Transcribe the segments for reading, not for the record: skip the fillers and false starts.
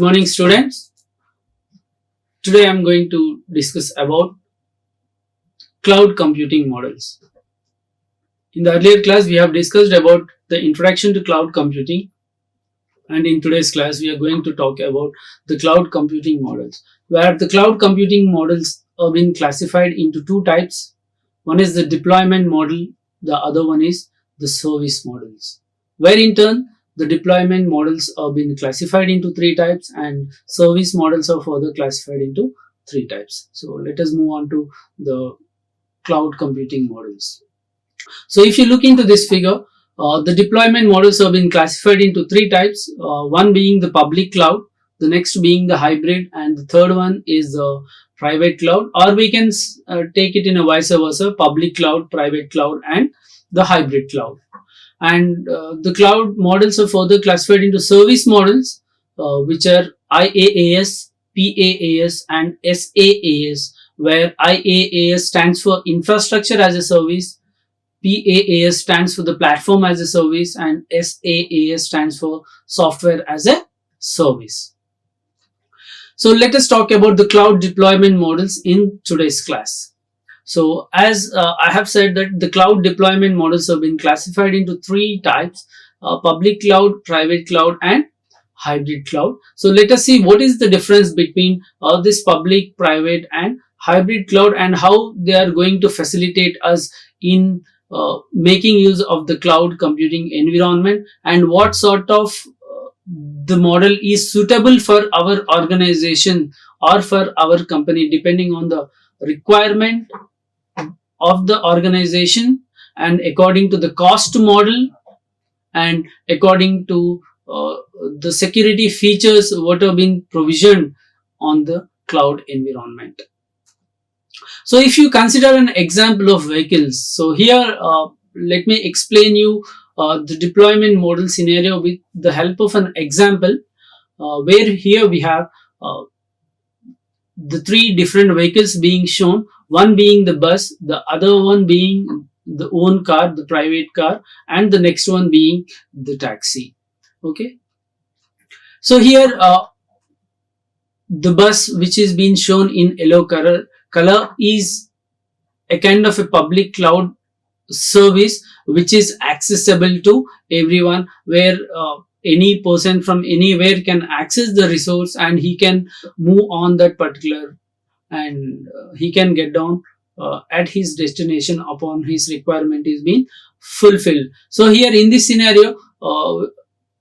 morning, students. Today I am going to discuss about cloud computing models. In the earlier class we have discussed about the introduction to cloud computing, and in today's class we are going to talk about the cloud computing models, where the cloud computing models have been classified into two types. One is the deployment model, the other one is the service models, where in turn the deployment models have been classified into three types and service models are further classified into three types. So let us move on to the cloud computing models. So if you look into this figure, the deployment models have been classified into three types, one being the public cloud, the next being the hybrid, and the third one is the private cloud, or we can take it in a vice versa, public cloud, private cloud, and the hybrid cloud. And the cloud models are further classified into service models, which are IaaS, PaaS, and SaaS, where IaaS stands for infrastructure as a service, PaaS stands for the platform as a service, and SaaS stands for software as a service. So let us talk about the cloud deployment models in today's class. So as I have said that the cloud deployment models have been classified into three types, public cloud, private cloud, and hybrid cloud. So let us see what is the difference between this public, private, and hybrid cloud, and how they are going to facilitate us in making use of the cloud computing environment, and what sort of the model is suitable for our organization or for our company, depending on the requirement of the organization and according to the cost model and according to the security features what have been provisioned on the cloud environment. So if you consider an example of vehicles, so here let me explain you the deployment model scenario with the help of an example, where here we have the three different vehicles being shown, one being the bus, the other one being the own car, the private car, and the next one being the taxi. Okay, so here the bus which is being shown in yellow color is a kind of a public cloud service which is accessible to everyone, where any person from anywhere can access the resource and he can move on that particular, and he can get down at his destination upon his requirement is being fulfilled. So here in this scenario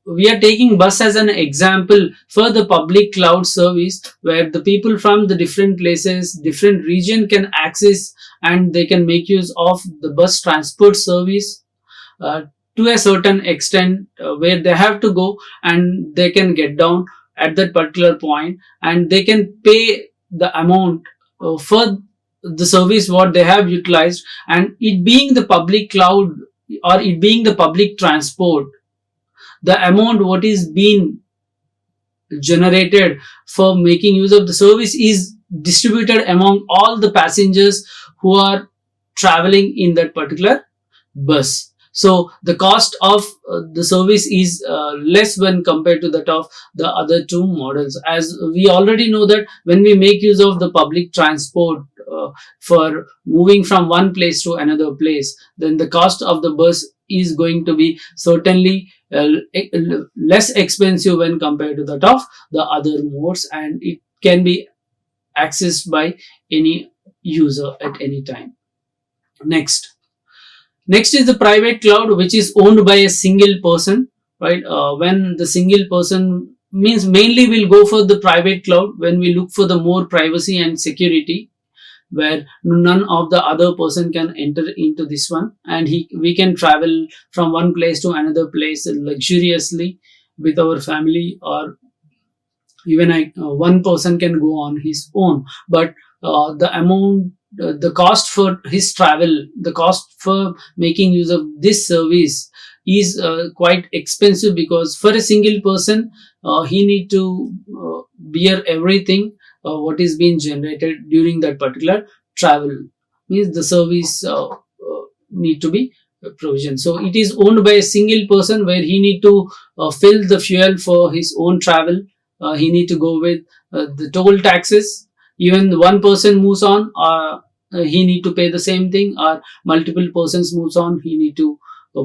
we are taking bus as an example for the public cloud service, where the people from the different places, different region can access and they can make use of the bus transport service to a certain extent, where they have to go and they can get down at that particular point and they can pay the amount for the service what they have utilized, and it being the public cloud or it being the public transport, the amount what is being generated for making use of the service is distributed among all the passengers who are traveling in that particular bus. So the cost of the service is less when compared to that of the other two models, as we already know that when we make use of the public transport for moving from one place to another place, then the cost of the bus is going to be certainly less expensive when compared to that of the other modes, and it can be accessed by any user at any time. Next is the private cloud, which is owned by a single person, right? When the single person means, mainly we'll go for the private cloud when we look for the more privacy and security, where none of the other person can enter into this one, and we can travel from one place to another place luxuriously with our family, or even one person can go on his own. But the amount, the cost for his travel, the cost for making use of this service is quite expensive, because for a single person he need to bear everything what is being generated during that particular travel, means the service need to be provision. So it is owned by a single person, where he need to fill the fuel for his own travel, he need to go with the toll taxes. Even one person moves on, he need to pay the same thing, or multiple persons moves on, he need to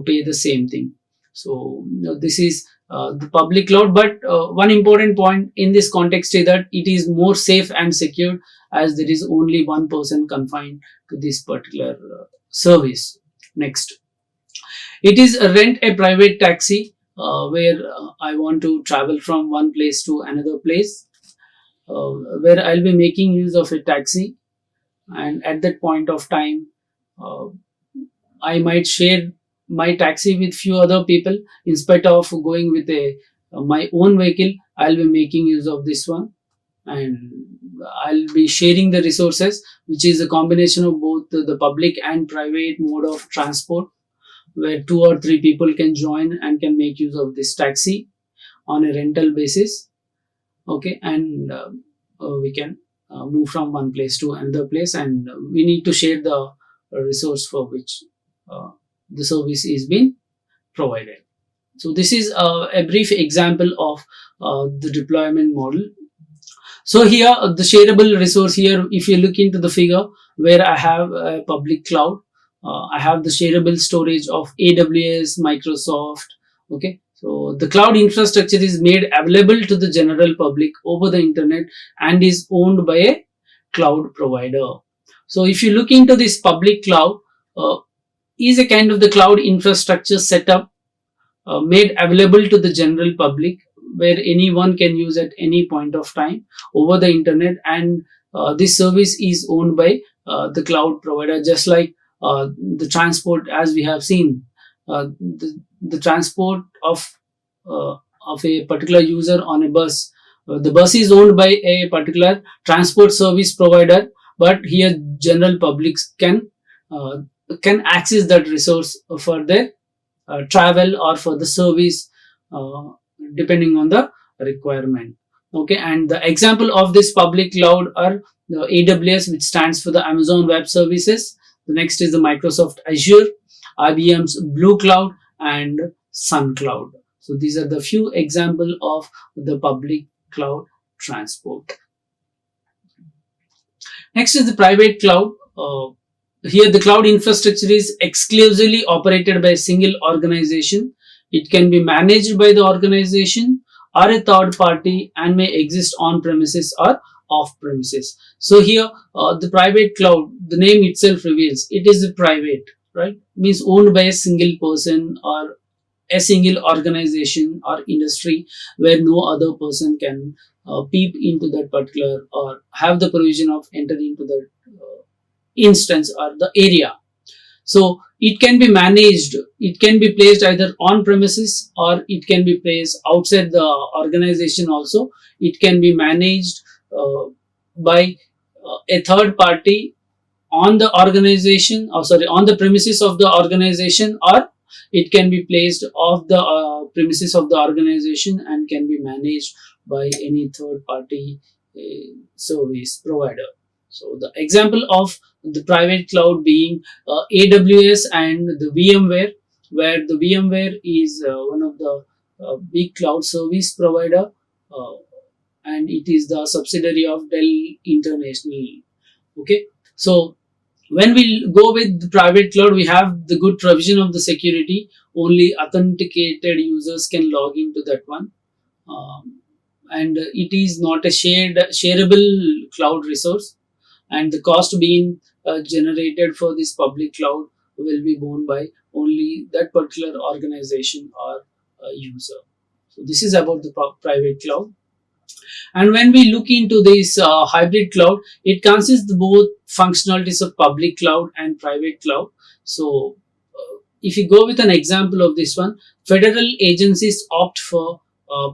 pay the same thing. So this is the public cloud. But one important point in this context is that it is more safe and secure, as there is only one person confined to this particular service. Next, it is rent a private taxi, where I want to travel from one place to another place, where I'll be making use of a taxi, and at that point of time, uh, I might share my taxi with few other people. Instead of going with a my own vehicle, I'll be making use of this one, and I'll be sharing the resources, which is a combination of both the public and private mode of transport, where two or three people can join and can make use of this taxi on a rental basis. Okay, and we can move from one place to another place, and we need to share the resource for which uh, the service is being provided. So this is a brief example of the deployment model. So here, the shareable resource here, if you look into the figure where I have a public cloud, I have the shareable storage of AWS, Microsoft. Okay, so the cloud infrastructure is made available to the general public over the internet and is owned by a cloud provider. So if you look into this public cloud, uh, is a kind of the cloud infrastructure setup made available to the general public, where anyone can use at any point of time over the internet, and this service is owned by the cloud provider. Just like the transport, as we have seen, the transport uh, of a particular user on a bus, the bus is owned by a particular transport service provider, but here general publics uh, can access that resource for their travel or for the service, uh, depending on the requirement. Okay, and the example of this public cloud are the AWS, which stands for the Amazon Web Services. The next is the Microsoft Azure, IBM's Blue Cloud, and Sun Cloud. So these are the few example of the public cloud transport. Next is the private cloud. Here, the cloud infrastructure is exclusively operated by a single organization. It can be managed by the organization or a third party, and may exist on premises or off premises. So here, the private cloud, the name itself reveals it is a private, right? Means owned by a single person or a single organization or industry, where no other person can peep into that particular or have the provision of entering into that instance or the area. So it can be managed, it can be placed either on premises, or it can be placed outside the organization also. It can be managed by a third party on the organization, or sorry, on the premises of the organization, or it can be placed off the premises of the organization and can be managed by any third party service provider. So the example of the private cloud being AWS and the VMware, where the VMware is one of the big cloud service provider, uh, and it is the subsidiary of Dell International. Okay, so when we go with the private cloud, we have the good provision of the security. Only authenticated users can log into that one, and it is not a shareable cloud resource, and the cost being generated for this public cloud will be borne by only that particular organization or user. So this is about the private cloud. And when we look into this hybrid cloud, it consists of both functionalities of public cloud and private cloud. So if you go with an example of this one, federal agencies opt for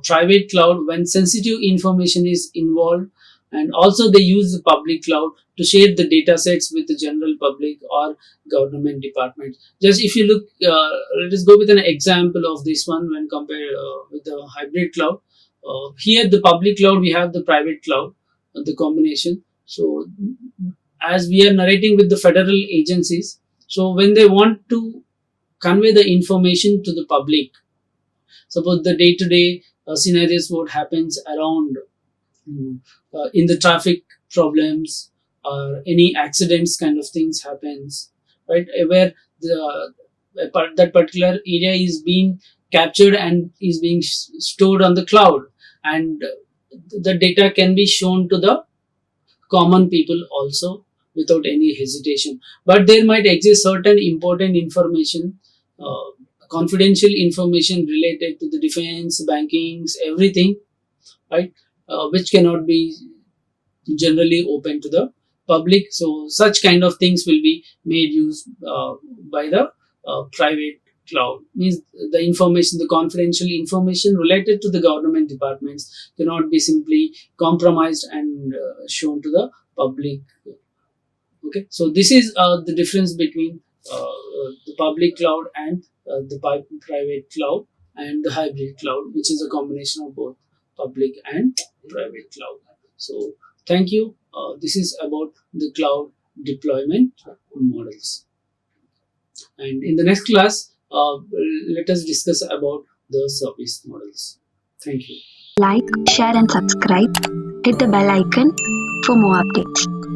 private cloud when sensitive information is involved, and also they use the public cloud to share the data sets with the general public or government departments. Just if you look, let us go with an example of this one when compared with the hybrid cloud. Here, the public cloud, we have the private cloud, the combination. So, as we are narrating with the federal agencies, so when they want to convey the information to the public, suppose the day to day scenarios what happens around, in the traffic problems or any accidents kind of things happens, right, where that particular area is being captured and is being stored on the cloud, and the data can be shown to the common people also without any hesitation. But there might exist certain important information, uh, confidential information related to the defense, bankings, everything, right, which cannot be generally open to the public. So such kind of things will be made use by the private cloud. Means the information, the confidential information related to the government departments cannot be simply compromised and shown to the public. Okay, so this is the difference between the public cloud and the private cloud, and the hybrid cloud, which is a combination of both public and private cloud. So thank you. This is about the cloud deployment models, and in the next class, let us discuss about the service models. Thank you. Like, share, and subscribe. Hit the bell icon for more updates.